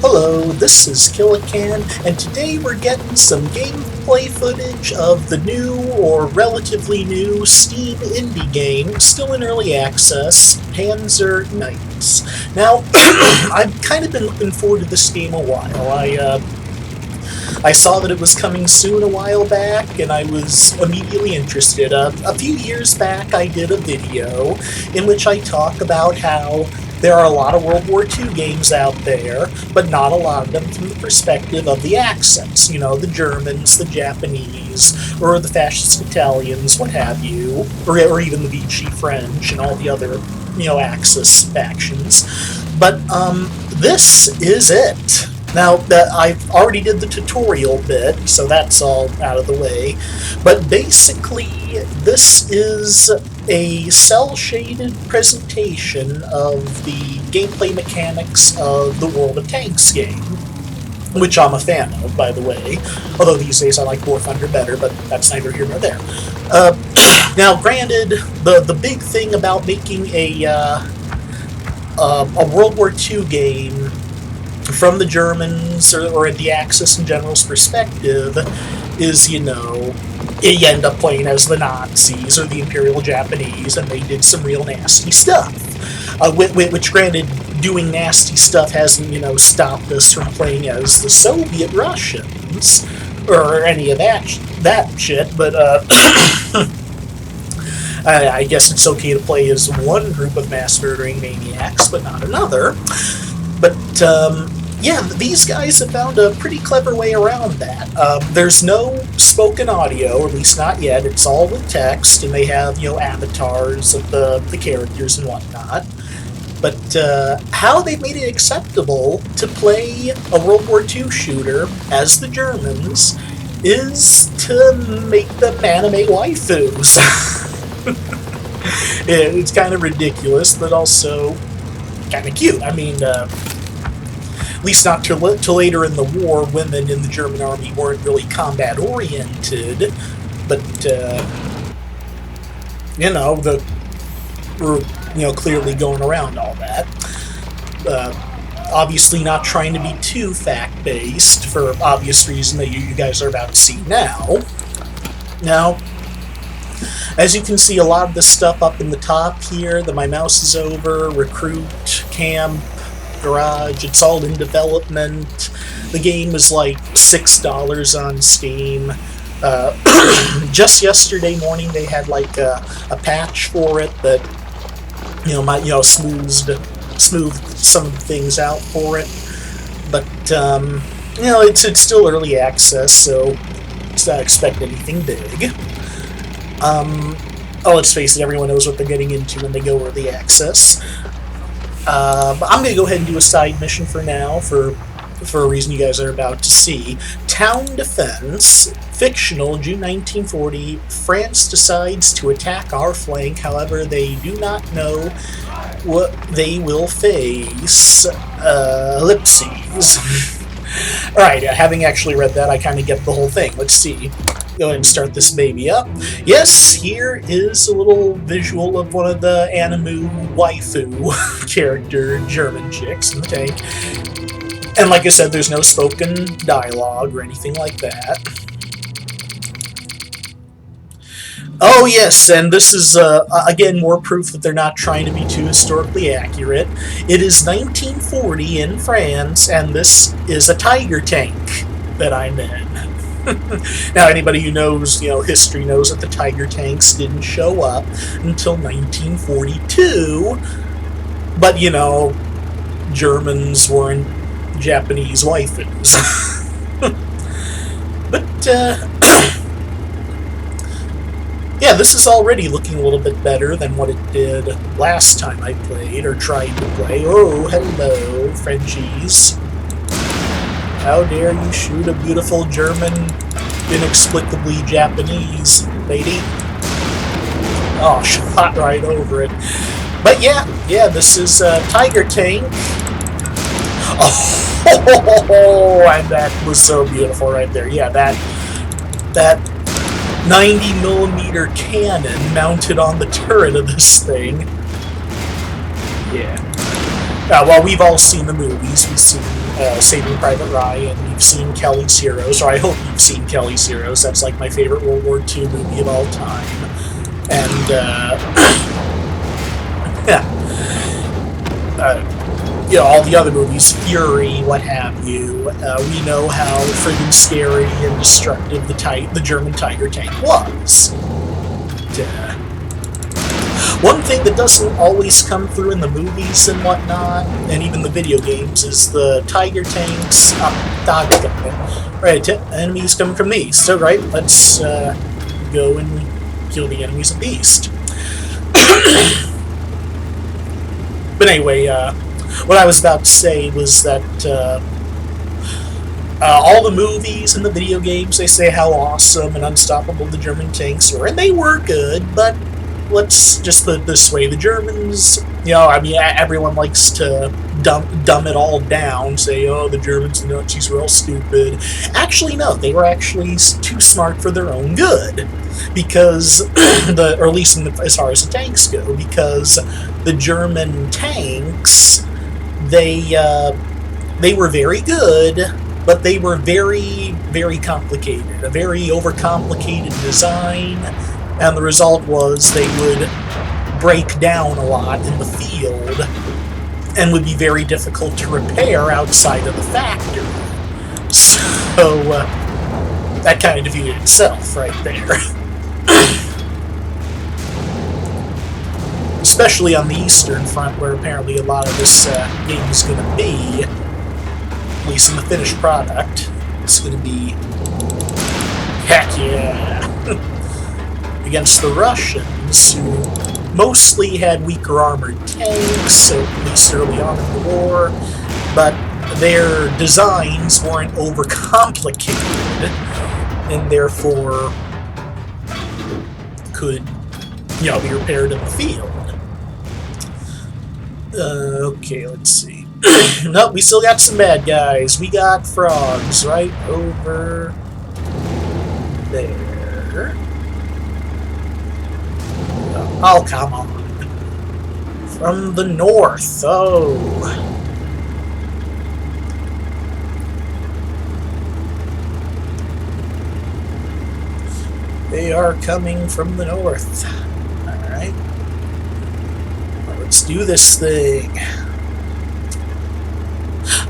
Hello, this is Killican, and today we're getting some gameplay footage of the new, or relatively new, Steam indie game, still in early access, Panzer Knights. Now, I've kind of been looking forward to this game a while. I saw that it was coming soon a while back, and I was immediately interested. A few years back, I did a video in which I talk about how there are a lot of World War II games out there, but not a lot of them from the perspective of the Axis. You know, the Germans, the Japanese, or the Fascist Italians, what have you, or even the Vichy French and all the other, Axis factions. But this is it. Now, I already did the tutorial bit, so that's all out of the way, but basically this is a cel-shaded presentation of the gameplay mechanics of the World of Tanks game, which I'm a fan of, by the way, although these days I like War Thunder better, but that's neither here nor there. Now, granted, the big thing about making a World War II game from the Germans, or the Axis in general's perspective, is, you end up playing as the Nazis or the Imperial Japanese, and they did some real nasty stuff. Which, granted, doing nasty stuff hasn't, stopped us from playing as the Soviet Russians, or any of that shit, but, I guess it's okay to play as one group of mass-murdering maniacs, but not another. But, yeah, these guys have found a pretty clever way around that. There's no spoken audio, or at least not yet. It's all with text, and they have, avatars of the characters and whatnot. But how they've made it acceptable to play a World War II shooter as the Germans is to make them anime waifus. It's kind of ridiculous, but also kind of cute. I mean, at least not till later in the war, women in the German army weren't really combat-oriented, but, we're, clearly going around all that. Obviously not trying to be too fact-based, for obvious reason that you guys are about to see now. Now, as you can see, a lot of the stuff up in the top here, that my mouse is over, recruit, camp, garage, it's all in development. The game is like $6 on Steam. Just yesterday morning they had like a patch for it that smoothed some of the things out for it. But it's still early access, so let's not expect anything big. Let's face it, everyone knows what they're getting into when they go early access. But I'm going to go ahead and do a side mission for now, for a reason you guys are about to see. Town defense, fictional, June 1940. France decides to attack our flank, however, they do not know what they will face. Ellipses. Alright, having actually read that, I kind of get the whole thing. Let's see. Go ahead and start this baby up. Yes, here is a little visual of one of the anime waifu character German chicks in the tank. And like I said, there's no spoken dialogue or anything like that. Oh yes, and this is, again, more proof that they're not trying to be too historically accurate. It is 1940 in France, and this is a Tiger tank that I'm in. Now, anybody who knows, history knows that the Tiger tanks didn't show up until 1942, but, Germans weren't Japanese waifus. But, yeah, this is already looking a little bit better than what it did last time I played, or tried to play. Oh, hello, Frenchies. How dare you shoot a beautiful German, inexplicably Japanese lady? Oh, shot right over it. But yeah, this is Tiger Tank. Oh, and that was so beautiful right there. Yeah, that 90mm cannon mounted on the turret of this thing. Yeah. Well, we've all seen the movies. We've seen Saving Private Ryan. We've seen Kelly's Heroes, or I hope you've seen Kelly's Heroes. That's like my favorite World War II movie of all time. And yeah, you know, all the other movies, Fury, what have you. We know how friggin' scary and destructive the German Tiger tank was. One thing that doesn't always come through in the movies and whatnot, and even the video games, is the Tiger tanks. Right, enemies coming from the east. So, right, let's go and kill the enemies of the east. But anyway, what I was about to say was that all the movies and the video games, they say how awesome and unstoppable the German tanks were, and they were good, but let's just put it this way, the Germans, you know, I mean, everyone likes to dumb it all down, say, oh, the Germans and the Nazis were all stupid. Actually, no, they were actually too smart for their own good, because, or at least as far as the tanks go, because the German tanks, they were very good, but they were very, very complicated, a very overcomplicated design. And the result was they would break down a lot in the field and would be very difficult to repair outside of the factory. So, that kind of defeated itself right there. Especially on the Eastern Front, where apparently a lot of this game is going to be, at least in the finished product. It's going to be, heck yeah! Against the Russians, who mostly had weaker armored tanks, at least early on in the war, but their designs weren't overcomplicated, and therefore could, you know, be repaired in the field. Okay, let's see. Nope, we still got some bad guys. We got frogs right over there. Oh, come on. From the north, oh. They are coming from the north. Alright. Well, let's do this thing.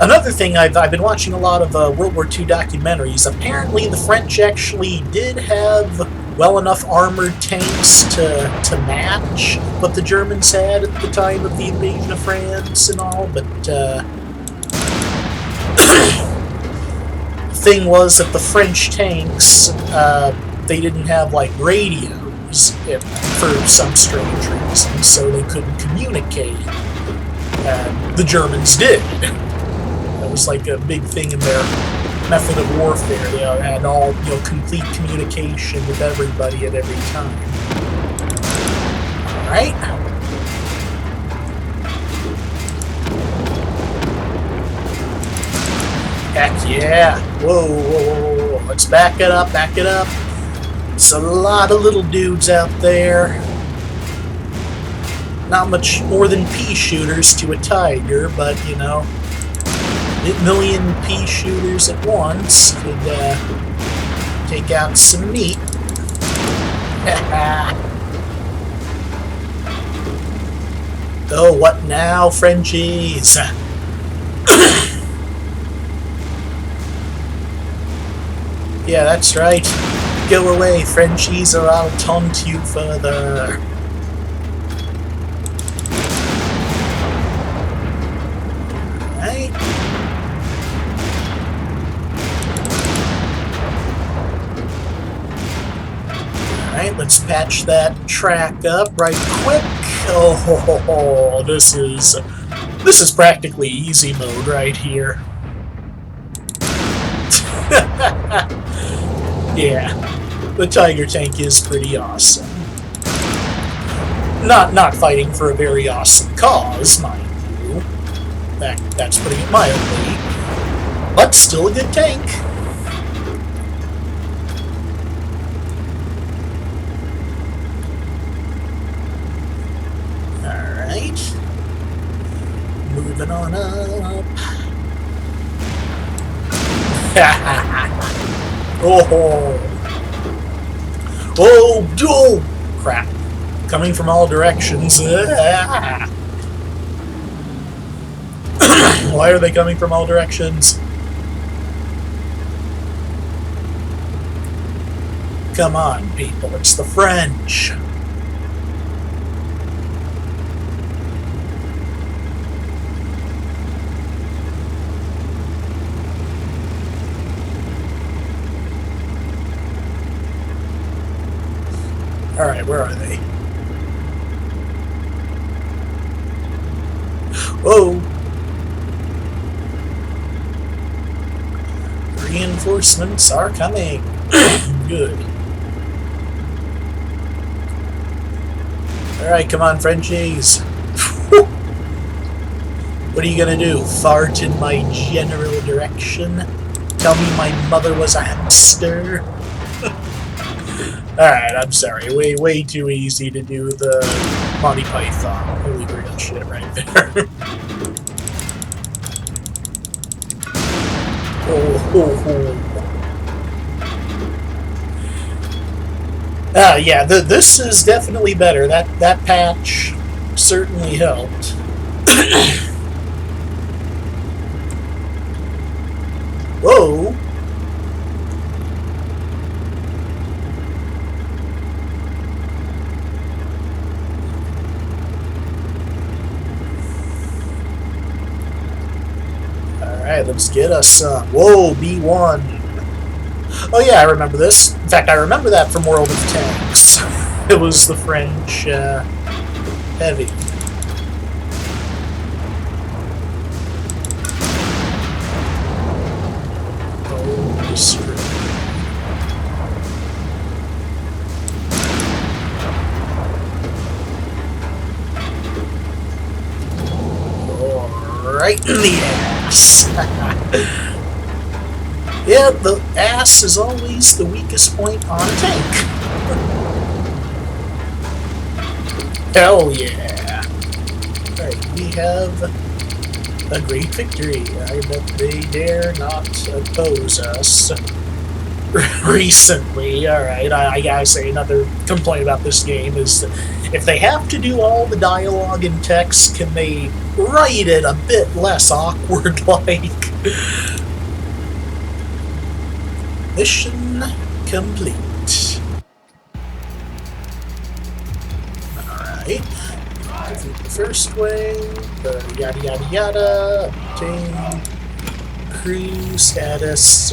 Another thing, I've been watching a lot of World War II documentaries. Apparently the French actually did have well enough armored tanks to match what the Germans had at the time of the invasion of France and all, but the thing was that the French tanks, they didn't have, like, radios for some strange reason, so they couldn't communicate. The Germans did. That was like a big thing in their method of warfare. They had all, you know, complete communication with everybody at every time. Alright. Heck yeah. Whoa, whoa, whoa, whoa. Let's back it up, back it up. It's a lot of little dudes out there. Not much more than pea shooters to a tiger, but, you know, a million pea shooters at once could take out some meat. Oh, what now, Frenchies? Yeah, that's right. Go away, Frenchies, or I'll taunt you further. Right. Alright, let's patch that track up right quick. Oh, this is practically easy mode right here. Yeah, the Tiger tank is pretty awesome. Not fighting for a very awesome cause, mind you. That's putting it mildly. But still a good tank. Alright. Move Moving on up. Oh, oh, oh, crap. Coming from all directions. Why are they coming from all directions? Come on, people, it's the French. Alright, where are they? Whoa! Reinforcements are coming. Good. Alright, come on, Frenchies. What are you gonna do? Fart in my general direction? Tell me my mother was a hamster? Alright, I'm sorry. Way too easy to do the Monty Python. Holy grail shit right there. Yeah, this is definitely better. That patch certainly helped. Whoa! Alright, let's get us some. Whoa, B1. Oh yeah, I remember this. In fact, I remember that from World of Tanks. It was the French heavy. Oh, screw. Right in the ass. Yeah, the ass is always the weakest point on a tank. Hell yeah. Alright, we have a great victory. I bet they dare not oppose us. Recently, alright, I gotta say another complaint about this game is that if they have to do all the dialogue in text, can they write it a bit less awkward-like? Mission complete. Alright. Defeat the first wave, yada yada yada, obtain crew status.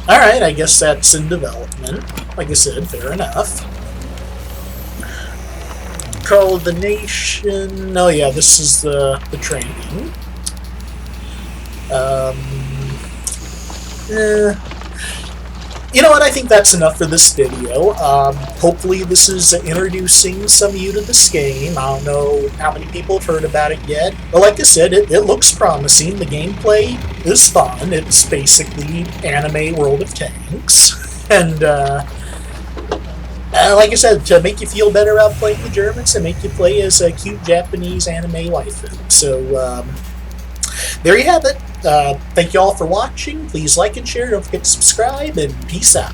Alright, I guess that's in development. Like I said, fair enough. Call of the Nation. Oh yeah, this is the training. You know what, I think that's enough for this video. Hopefully this is introducing some of you to this game. I don't know how many people have heard about it yet. But like I said, it looks promising. The gameplay is fun. It's basically anime World of Tanks. And, like I said, to make you feel better about playing the Germans and make you play as a cute Japanese anime waifu. So, there you have it. Thank you all for watching. Please like and share. Don't forget to subscribe, and peace out.